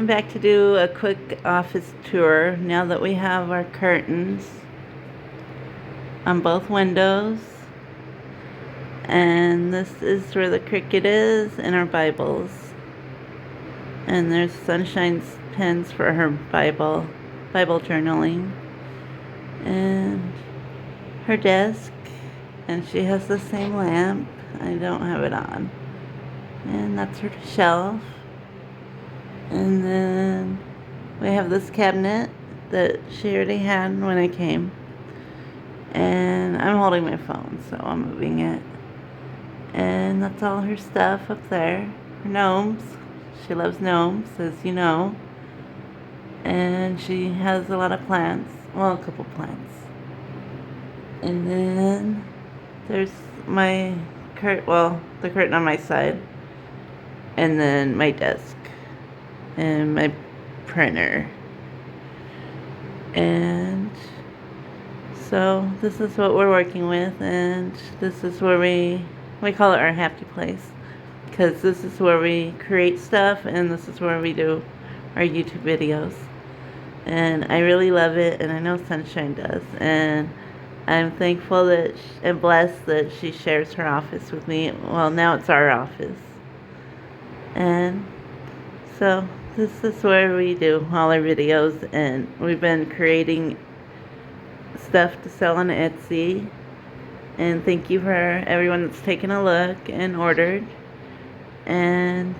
back to do a quick office tour now that we have our curtains on both windows. And this is where the Cricut is and our Bibles. And there's Sunshine's pens for her Bible journaling. And her desk. And she has the same lamp. I don't have it on. And that's her shelf. And then we have this cabinet that she already had when I came. And I'm holding my phone, so I'm moving it. And that's all her stuff up there. Her gnomes. She loves gnomes, as you know. And she has a lot of plants. Well, a couple plants. And then there's my the curtain on my side. And then my desk. And my printer. And so this is what we're working with, and this is where we call it our happy place, because this is where we create stuff, and this is where we do our YouTube videos. And I really love it, and I know Sunshine does, and I'm thankful and blessed that she shares her office with me. Well, now it's our office. And so this is where we do all our videos, and we've been creating stuff to sell on Etsy. And thank you for everyone that's taken a look and ordered. And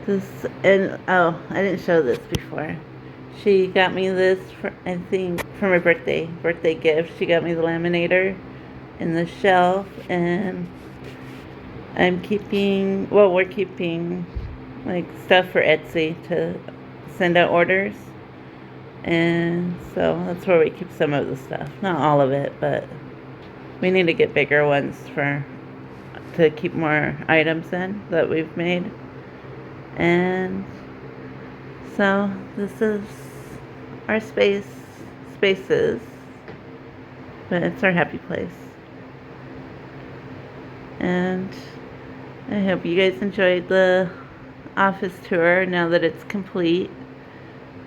I didn't show this before. She got me this for my birthday gift. She got me the laminator and the shelf, and we're keeping like stuff for Etsy to send out orders. And so that's where we keep some of the stuff. Not all of it, but we need to get bigger ones to keep more items in that we've made. And so this is our spaces, but it's our happy place. And I hope you guys enjoyed the office tour now that it's complete.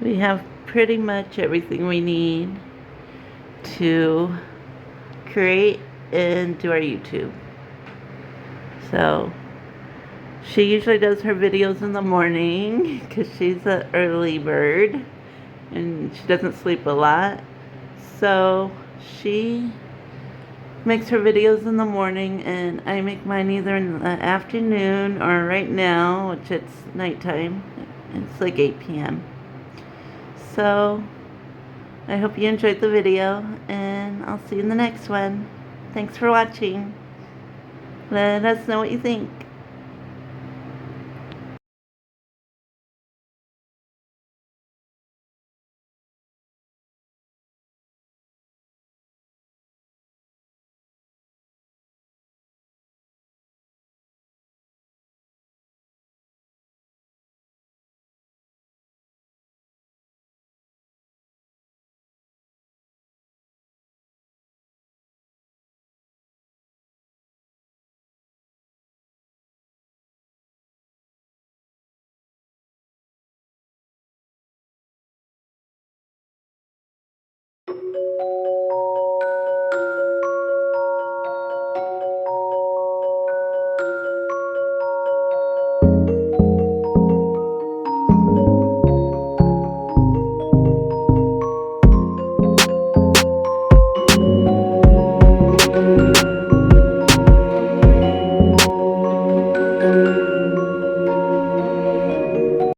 We have pretty much everything we need to create and do our YouTube. So she usually does her videos in the morning because she's an early bird and she doesn't sleep a lot. So she makes her videos in the morning, and I make mine either in the afternoon or right now, which it's nighttime. It's like 8 p.m. So I hope you enjoyed the video, and I'll see you in the next one. Thanks for watching. Let us know what you think.